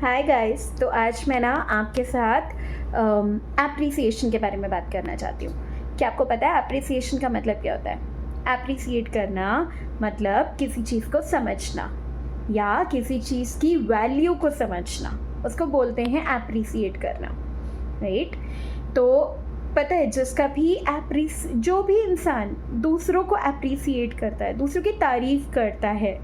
Hi guys. तो आज मैं ना आपके साथ एप्रिसिएशन के बारे में बात करना चाहती हूँ। क्या आपको पता है एप्रिसिएशन का मतलब क्या होता है? एप्रिसिएट करना मतलब किसी चीज़ को समझना या किसी चीज़ की वैल्यू को समझना, उसको बोलते हैं एप्रिसिएट करना, राइट? तो पता है जो भी इंसान दूसरों को एप्रिसिएट करता है, दूसरों की तारीफ़ करता है,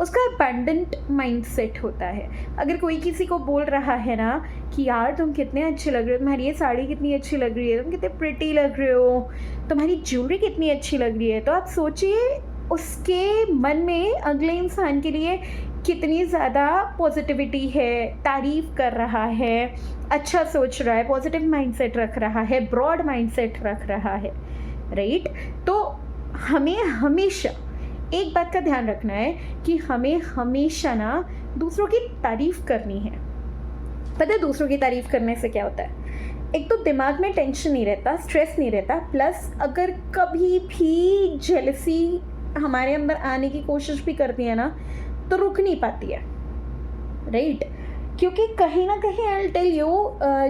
उसका अबंडेंट माइंडसेट होता है। अगर कोई किसी को बोल रहा है ना कि यार तुम कितने अच्छे लग रहे हो, तुम्हारी ये साड़ी कितनी अच्छी लग रही है, तुम कितने प्रिटी लग रहे हो, तुम्हारी ज्वेलरी कितनी अच्छी लग रही है, तो आप सोचिए उसके मन में अगले इंसान के लिए कितनी ज़्यादा पॉजिटिविटी है, तारीफ़ कर रहा है, अच्छा सोच रहा है, पॉजिटिव माइंडसेट रख रहा है, ब्रॉड माइंडसेट रख रहा है, राइट? तो हमें हमेशा एक बात का ध्यान रखना है कि हमें हमेशा ना दूसरों की तारीफ़ करनी है। पता है दूसरों की तारीफ़ करने से क्या होता है? एक तो दिमाग में टेंशन नहीं रहता, स्ट्रेस नहीं रहता, प्लस अगर कभी भी जेलसी हमारे अंदर आने की कोशिश भी करती है ना, तो रुक नहीं पाती है, राइट? क्योंकि कहीं ना कहीं आई विल टेल यू,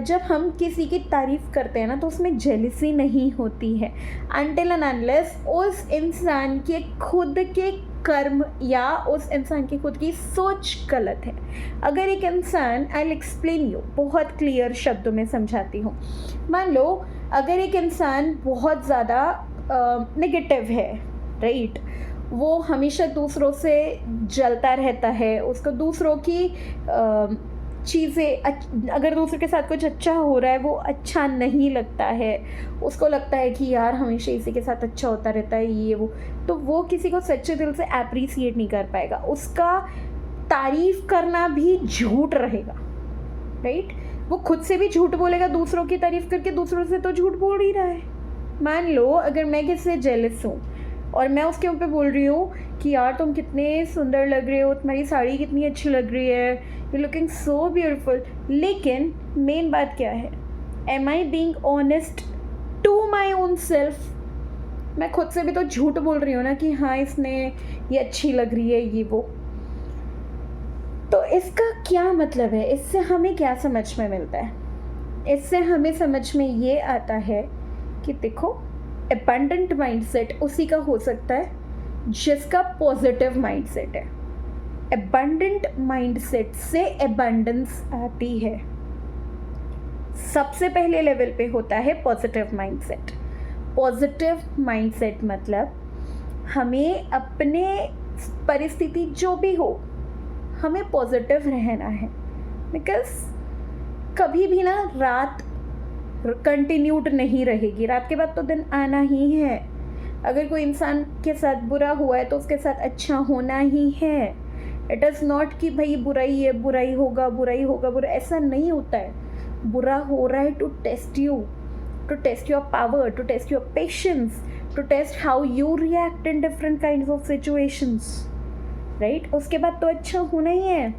जब हम किसी की तारीफ़ करते हैं ना तो उसमें जेलसी नहीं होती है अनटिल एंड अनलेस उस इंसान के खुद के कर्म या उस इंसान की खुद की सोच गलत है। अगर एक इंसान, आई विल एक्सप्लेन यू, बहुत क्लियर शब्दों में समझाती हूँ। मान लो अगर एक इंसान बहुत ज़्यादा नेगेटिव है, राइट? वो हमेशा दूसरों से जलता रहता है, उसको दूसरों की चीज़ें, अगर दूसरों के साथ कुछ अच्छा हो रहा है वो अच्छा नहीं लगता है, उसको लगता है कि यार हमेशा इसी के साथ अच्छा होता रहता है ये वो, तो वो किसी को सच्चे दिल से एप्रिसिएट नहीं कर पाएगा। उसका तारीफ़ करना भी झूठ रहेगा, राइट? वो खुद से भी झूठ बोलेगा, दूसरों की तारीफ़ करके दूसरों से तो झूठ बोल ही रहा है। मान लो अगर मैं किसी से जेलस हूँ और मैं उसके ऊपर बोल रही हूँ कि यार तुम कितने सुंदर लग रहे हो, तुम्हारी साड़ी कितनी अच्छी लग रही है, यू लुकिंग सो ब्यूटीफुल, लेकिन मेन बात क्या है? Am I being honest to my own self? मैं खुद से भी तो झूठ बोल रही हूँ ना कि हाँ इसने ये अच्छी लग रही है ये वो। तो इसका क्या मतलब है? इससे हमें क्या समझ में मिलता है? इससे हमें समझ में ये आता है कि देखो, अबंडेंट माइंडसेट उसी का हो सकता है जिसका पॉजिटिव माइंडसेट है। अबंडेंट माइंडसेट से अबंडेंस आती है। सबसे पहले लेवल पे होता है पॉजिटिव माइंडसेट। पॉजिटिव माइंडसेट मतलब हमें अपने परिस्थिति जो भी हो, हमें पॉजिटिव रहना है। बिकॉज कभी भी ना रात कंटिन्यूड नहीं रहेगी, रात के बाद तो दिन आना ही है। अगर कोई इंसान के साथ बुरा हुआ है तो उसके साथ अच्छा होना ही है। इट इज़ नॉट कि भाई बुराई है, बुराई होगा, बुरा, ऐसा नहीं होता है। बुरा हो रहा है to test you, to test your power, to test your patience, to test how you react in different kinds of situations, right? उसके बाद तो अच्छा होना ही है।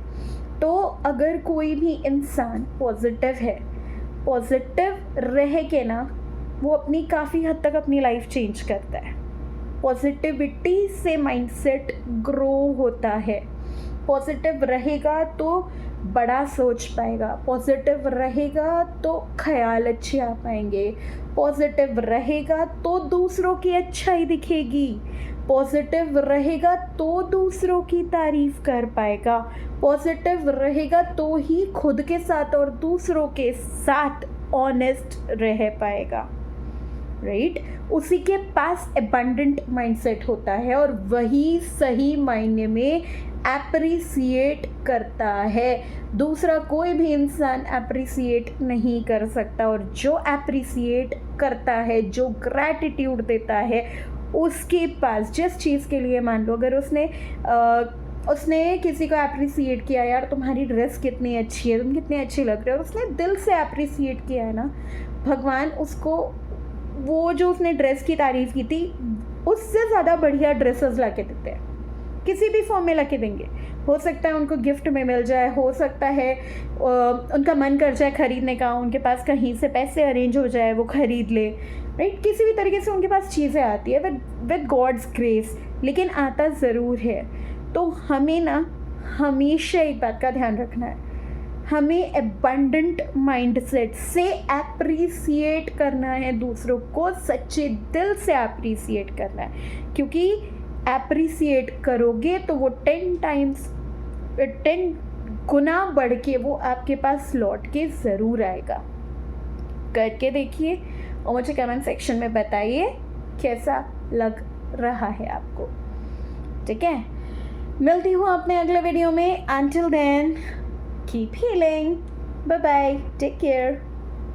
तो अगर कोई भी इंसान पॉजिटिव है, पॉजिटिव रह के ना वो अपनी काफ़ी हद तक अपनी लाइफ चेंज करता है। पॉजिटिविटी से माइंडसेट ग्रो होता है। पॉजिटिव रहेगा तो बड़ा सोच पाएगा, पॉजिटिव रहेगा तो ख्याल अच्छे आ पाएंगे, पॉजिटिव रहेगा तो दूसरों की अच्छाई दिखेगी, पॉजिटिव रहेगा तो दूसरों की तारीफ़ कर पाएगा, पॉजिटिव रहेगा तो ही खुद के साथ और दूसरों के साथ ऑनेस्ट रह पाएगा, राइट? उसी के पास अबंडेंट माइंडसेट होता है और वही सही मायने में एप्रिसिएट करता है। दूसरा कोई भी इंसान एप्रिसिएट नहीं कर सकता, और जो एप्रिसिएट करता है, जो ग्रैटिट्यूड देता है, उसके पास जिस चीज़ के लिए, मान लो अगर उसने किसी को एप्रिसिएट किया, यार तुम्हारी ड्रेस कितनी अच्छी है, तुम कितने अच्छी लग रहे हो, और उसने दिल से एप्रिसिएट किया है ना, भगवान उसको वो जो उसने ड्रेस की तारीफ़ की थी उससे ज़्यादा बढ़िया ड्रेसेस ला के देते हैं, किसी भी फॉर्म में ला के देंगे। हो सकता है उनको गिफ्ट में मिल जाए, हो सकता है उनका मन कर जाए खरीदने का, उनके पास कहीं से पैसे अरेंज हो जाए, वो खरीद ले, राइट? किसी भी तरीके से उनके पास चीज़ें आती है विद गॉड्स ग्रेस, लेकिन आता ज़रूर है। तो हमें ना हमेशा एक बात का ध्यान रखना है, हमें एबंडेंट माइंडसेट से एप्रिसिएट करना है, दूसरों को सच्चे दिल से एप्रिसिएट करना है, क्योंकि एप्रिसिएट करोगे तो वो 10 गुना बढ़ के वो आपके पास लौट के ज़रूर आएगा। करके देखिए और मुझे कमेंट सेक्शन में बताइए कैसा लग रहा है आपको। ठीक है, मिलती हूँ अपने अगले वीडियो में। Until then, keep healing. Bye bye. Take care.